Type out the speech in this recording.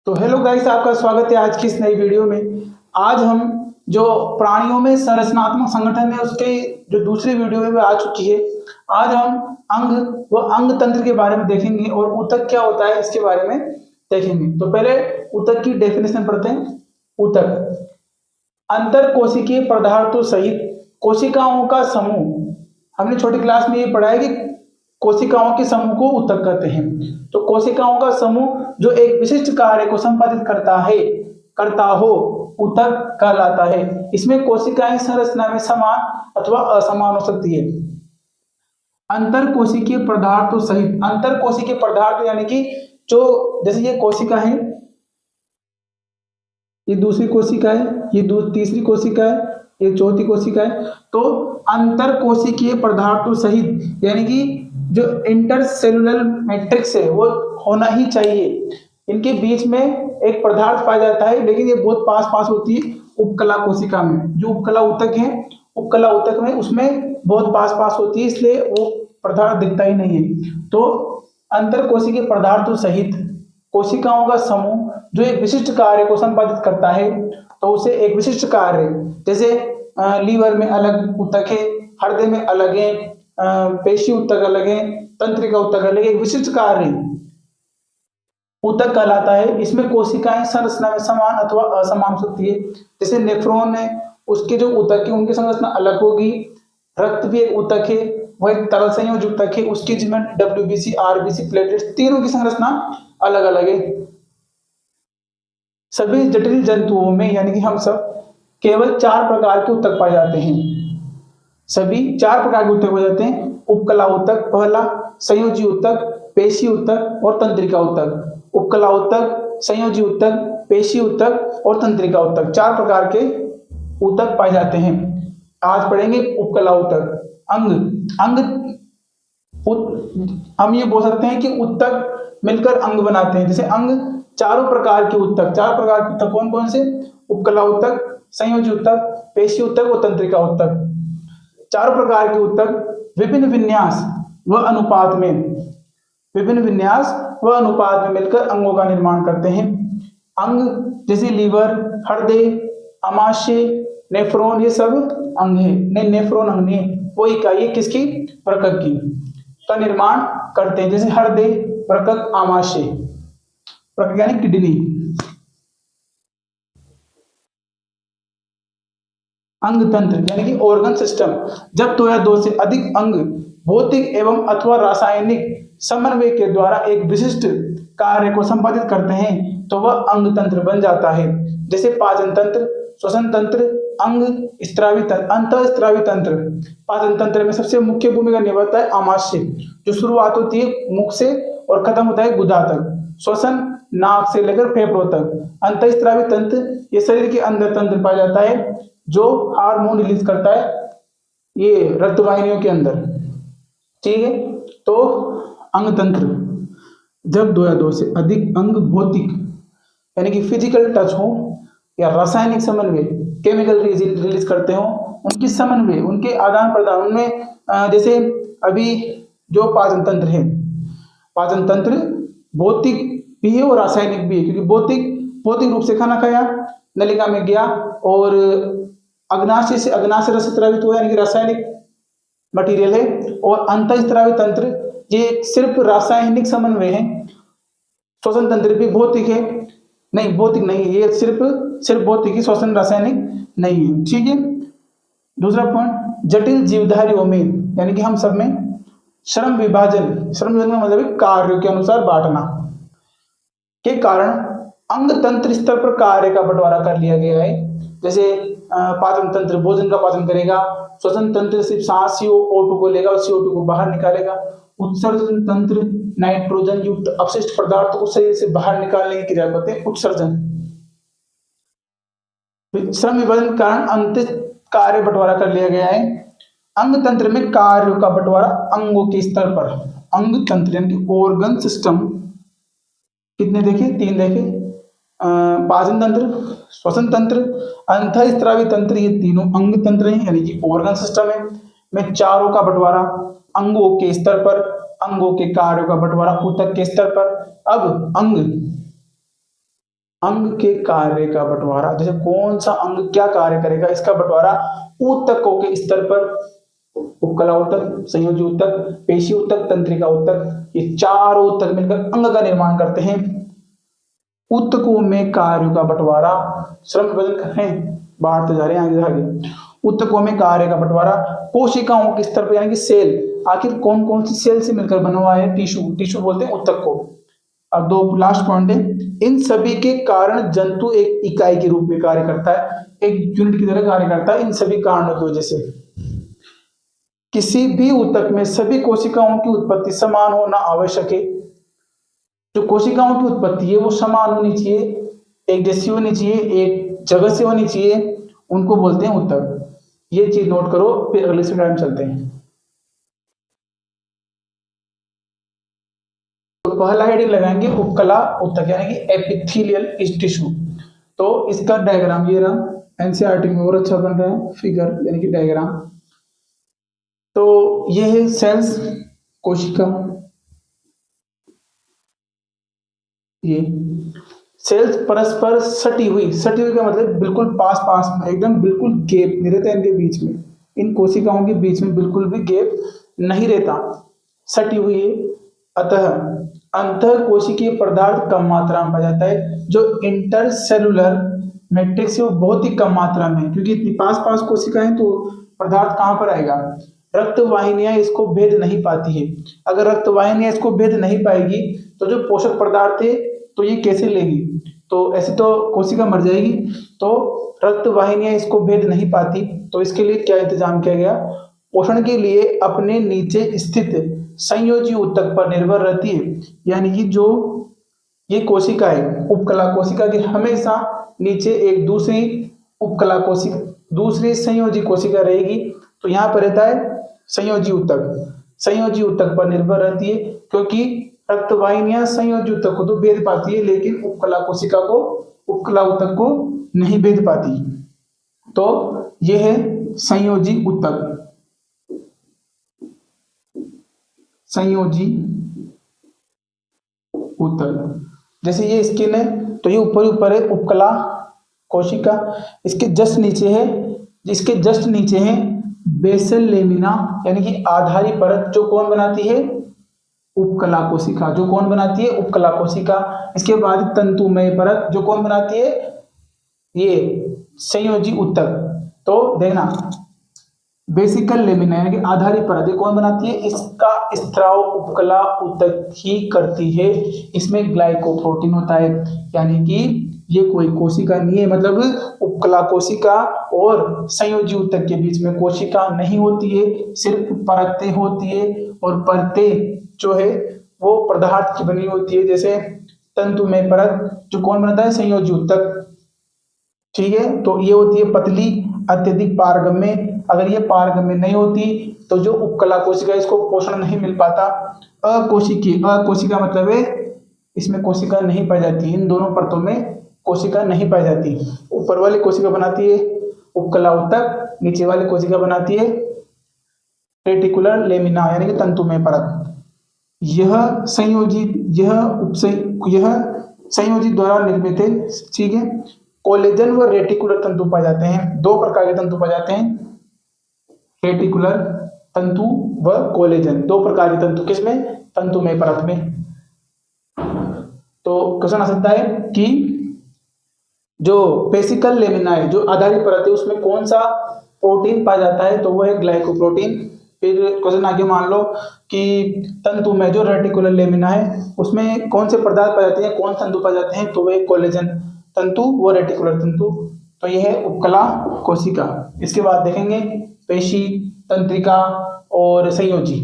तो hello guys, आपका स्वागत है आज की इस नई वीडियो में। आज हम जो प्राणियों में संरचनात्मक संगठन है उसके जो दूसरी वीडियो में आ चुकी है। आज हम अंग व अंग तंत्र के बारे में देखेंगे और ऊतक क्या होता है इसके बारे में देखेंगे। तो पहले ऊतक की डेफिनेशन पढ़ते हैं। ऊतक अंतर कोशिकीय पदार्थों सहित कोशिकाओं का समूह। हमने छोटी क्लास में ये पढ़ा है कि कोशिकाओं के समूह को ऊतक कहते हैं। तो कोशिकाओं का समूह जो एक विशिष्ट कार्य को संपादित करता हो ऊतक कहलाता है। इसमें कोशिकाएं संरचना में समान अथवा असमान हो सकती है। अंतर कोशिकीय पदार्थों सहित, अंतर कोशिकीय पदार्थ यानी कि जो जैसे ये कोशिका है, ये दूसरी कोशिका है, ये तीसरी कोशिका है, ये चौथी कोशिका है। तो अंतर कोशिकीय पदार्थों सहित यानी कि जो इंटरसेलुलर मैट्रिक्स है वो होना ही चाहिए। इनके बीच में एक पदार्थ पाया जाता है, लेकिन ये बहुत पास पास होती है उपकला कोशिका में। जो उपकला ऊतक है, उपकला ऊतक में उसमें बहुत पास पास होती है, इसलिए वो पदार्थ दिखता ही नहीं है। तो अंतर कोशिकीय पदार्थों सहित कोशिकाओं का समूह जो एक विशिष्ट कार्य को संपादित करता है, तो उसे एक विशिष्ट कार्य, जैसे लीवर में अलग ऊतक है, हृदय में अलग है, पेशी ऊतक अलग है, तंत्रिका ऊतक अलग है, एक विशिष्ट कार्य ऊतक कहलाता है। इसमें कोशिकाएं संरचना में समान अथवा असमान हो सकती है। जैसे नेफ्रॉन है, उसके जो ऊतक है उनकी संरचना अलग होगी। रक्त भी एक ऊतक है, वह एक तरल संयोज ऊतक है, उसकी जिसमें डब्ल्यूबीसी, आरबीसी, प्लेटलेट्स तीनों की संरचना अलग अलग है। सभी जटिल जंतुओं में यानी कि हम सब केवल 4 प्रकार के ऊतक पाए जाते हैं। सभी 4 प्रकार के ऊतक पाए जाते हैं। उपकला ऊतक पहला, संयोजी ऊतक, पेशी ऊतक और तंत्रिका ऊतक। उपकला ऊतक, संयोजी ऊतक, पेशी ऊतक और तंत्रिका ऊतक, 4 प्रकार के ऊतक पाए जाते हैं। आज पढ़ेंगे उपकला ऊतक। हम ये बोल सकते हैं कि ऊतक मिलकर अंग बनाते हैं। जैसे अंग 4 प्रकार के ऊतक, 4 प्रकार के ऊतक कौन कौन से? उपकला ऊतक, संयोजी ऊतक, पेशी ऊतक और तंत्रिका ऊतक। 4 प्रकार के ऊतक विभिन्न विन्यास व अनुपात में मिलकर अंगों का निर्माण करते हैं। अंग जैसे लीवर, हृदय, आमाशय, नेफ्रॉन, ये सब अंग है। नहीं, नेफ्रॉन अंग नहीं, वो इकाई है किसकी? वृक्क की, का निर्माण करते हैं। जैसे हृदय, वृक्क, आमाशय। वृक्क यानी किडनी। अंग तंत्र यानी कि ऑर्गन सिस्टम। जब 2 या 2 से अधिक अंग भौतिक एवं अथवा रासायनिक समन्वय के द्वारा एक विशिष्ट कार्य को संपादित करते हैं तो वह अंग तंत्र बन जाता है। जैसे पाचन तंत्र, श्वसन तंत्र, अंग स्त्रावी तंत्र, अंतःस्त्रावी तंत्र। पाचन तंत्र में सबसे मुख्य भूमिका निभाता है आमाशय, जो शुरुआत होती है मुख से और खत्म होता है गुदा तक। श्वसन नाक से लेकर फेफड़ों तक। अंतःस्त्रावी तंत्र ये शरीर के अंदर तंत्र पाया जाता है जो हार्मोन रिलीज करता है ये रक्तवाहिनियों के अंदर। ठीक है, तो अंग तंत्र जब 2 या 2 से अधिक अंग भौतिक यानी कि फिजिकल टच हो या रासायनिक समन्वय, केमिकल रिलीज करते हो, उनकी समन्वय, उनके आदान प्रदान, उनमें जैसे अभी जो पाचन तंत्र है, पाचन तंत्र भौतिक भी है और रासायनिक भी है। क्योंकि भौतिक रूप से खाना खाया, नलिका में गया और अग्नाशय रस स्रावित हुआ यानी कि रासायनिक मटेरियल है। और अंतःस्रावी तंत्र ये सिर्फ रासायनिक समन्वय है। श्वसन तंत्र भी भौतिक है, नहीं भौतिक नहीं है, ये सिर्फ भौतिक ही, श्वसन रासायनिक नहीं है। ठीक है। दूसरा पॉइंट, जटिल जीवधारियों में यानी कि हम सब में श्रम विभाजन का मतलब कार्यों के अनुसार बांटना के कारण अंग तंत्र स्तर पर कार्य का बंटवारा कर लिया गया है। जैसे पाचन तंत्र भोजन का पाचन करेगा, श्वसन तंत्र सिर्फ सांस CO2 को लेगा और CO2 को बाहर निकालेगा। उत्सर्जन तंत्र नाइट्रोजन युक्त अपशिष्ट पदार्थ को शरीर से बाहर निकालने की क्रिया करते हैं, उत्सर्जन। श्रम विभाजन के कारण अंत कार्य बंटवारा कर लिया गया है। अंग तंत्र में कार्यों का बंटवारा अंगों के स्तर पर। अंग तंत्र यानी कि ऑर्गन सिस्टम कितने देखे? 3 देखे। पाचन तंत्र, श्वसन तंत्र, अंतःस्रावी तंत्र, ये तीनों अंग तंत्र हैं यानी कि ऑर्गन सिस्टम है। में चारों का बंटवारा अंगों के स्तर पर, अंगों के कार्यों का बंटवारा ऊतक के स्तर पर। अब अंग अंग के कार्य का बंटवारा, जैसे कौन सा अंग क्या कार्य करेगा, इसका बंटवारा ऊतकों के स्तर पर, उपकला ऊतक, संयोजी ऊतक, पेशी ऊतक, तंत्रिका ऊतक, ये चारों ऊतक मिलकर अंग का निर्माण करते हैं। ऊतकों में कार्यों का बंटवारा, श्रम विभाजन कर रहे हैं, बांटते जा रहे हैं आगे। ऊतकों में कार्य का बंटवारा कोशिकाओं के स्तर पर, यानी कि सेल, आखिर कौन कौन सी सेल से मिलकर बना हुआ है, टिश्यू, टिश्यू बोलते हैं ऊतक को। अब दो लास्ट पॉइंट है, इन सभी के कारण जंतु एक इकाई के रूप में कार्य करता है, एक यूनिट की तरह कार्य करता है। इन सभी कारणों की वजह से किसी भी ऊतक में सभी कोशिकाओं की उत्पत्ति समान होना आवश्यक है। जो कोशिकाओं की उत्पत्ति है वो समान होनी चाहिए, एक जैसी होनी चाहिए, एक जगह से होनी चाहिए, उनको बोलते हैं ऊतक। ये चीज नोट करो, फिर अगले स्लाइड में चलते हैं। तो पहला हेडिंग लगाएंगे उपकला ऊतक, यानी कि एपिथेलियल टिश्यू। तो इसका डायग्राम ये रहा, एनसीईआरटी में और अच्छा बन रहा है, फिगर यानी कि डायग्राम। तो ये है सेल्स, कोशिका, ये सेल्स परस्पर सटी हुई का मतलब बिल्कुल पास पास में, एकदम बिल्कुल गैप नहीं रहता इनके बीच में, इन कोशिकाओं के बीच में बिल्कुल भी गैप नहीं रहता, सटी हुई है। अतः अंतर कोशिकीय पदार्थ कम मात्रा में पाया जाता है, जो इंटरसेलुलर मैट्रिक्स है वो बहुत ही कम मात्रा में है, क्योंकि इतनी पास पास कोशिकाएं तो पदार्थ कहाँ पर आएगा, रक्त वाहिनियां इसको भेद नहीं पाती है। अगर रक्त वाहिनियां इसको भेद नहीं पाएगी तो जो पोषक पदार्थ है तो ये कैसे लेगी, तो ऐसे तो कोशिका मर जाएगी। तो रक्त वाहिनियां इसको भेद नहीं पाती, तो इसके लिए क्या इंतजाम किया गया, पोषण के लिए अपने नीचे स्थित संयोजी ऊतक पर निर्भर रहती है। यानी कि जो ये कोशिका है, उपकला कोशिका की हमेशा नीचे एक दूसरी उपकला कोशिका, दूसरी संयोजी कोशिका रहेगी। तो यहाँ पर रहता है संयोजी ऊतक, संयोजी ऊतक पर निर्भर रहती है, क्योंकि रक्त वाहिनियां संयोजी ऊतक को तो भेद पाती है, लेकिन उपकला कोशिका को, उपकला ऊतक को नहीं भेद पाती। तो यह है संयोजी ऊतक, संयोजी ऊतक। जैसे ये स्किन है तो ये ऊपर है उपकला कोशिका, इसके जस्ट नीचे है, इसके जस्ट नीचे है बेसल लेमिना, यानी कि आधारी परत, जो कौन बनाती है, उपकला कोशिका, जो कौन बनाती है, उपकला कोशिका। इसके बाद तंतुमय परत, जो कौन बनाती है, ये संयोजी ऊतक। तो देखना बेसिकल लेमिना यानी कि आधारी परत ये कौन बनाती है, इसका स्त्राव उपकला ऊतक ही करती है। इसमें ग्लाइकोप्रोटीन होता है, यानी कि ये कोई कोशिका नहीं है, मतलब उपकला कोशिका और संयोजी ऊतक के बीच में कोशिका नहीं होती है, सिर्फ परतें होती है। और परतें जो है वो पदार्थ की बनी होती है, जैसे तंतुमय परत, जो कौन बनाता है, संयोजी ऊतक। ठीक है, तो ये होती है पतली, अत्यधिक पारगम्य। अगर ये पारगम्य नहीं होती तो जो उपकला कोशिका इसको पोषण नहीं मिल पाता। अकोशिका मतलब है इसमें कोशिका नहीं पाई जाती, इन दोनों परतों में कोशिका नहीं पाई जाती। ऊपर वाली कोशिका बनाती है उपकला ऊतक, नीचे वाली कोशिका बनाती है रेटिकुलर लेमिना यानी कि तंतुमय परत। यह संयोजी द्वारा निर्मित है। ठीक है, कोलेजन व रेटिकुलर तंतु पाए जाते हैं, दो प्रकार के तंतु पाए जाते हैं, रेटिकुलर तंतु व कोलेजन, दो प्रकार के तंतु किसमें, तंतुमय परत में। तो क्वेश्चन आ सकता है कि जो बेसिकल लेमिना है, जो आधारी परत है, उसमें कौन सा प्रोटीन पाया जाता है, तो वो है ग्लाइकोप्रोटीन। फिर क्वेश्चन आगे मान लो कि तंतु में जो रेटिकुलर लेमिना है उसमें कौन से पदार्थ पाए जाते हैं, कौन तंतु पाए जाते हैं, तो वो कोलेजन तंतु व रेटिकुलर तंतु। तो यह है उपकला कोशिका। इसके बाद देखेंगे पेशी, तंत्रिका और संयोजी।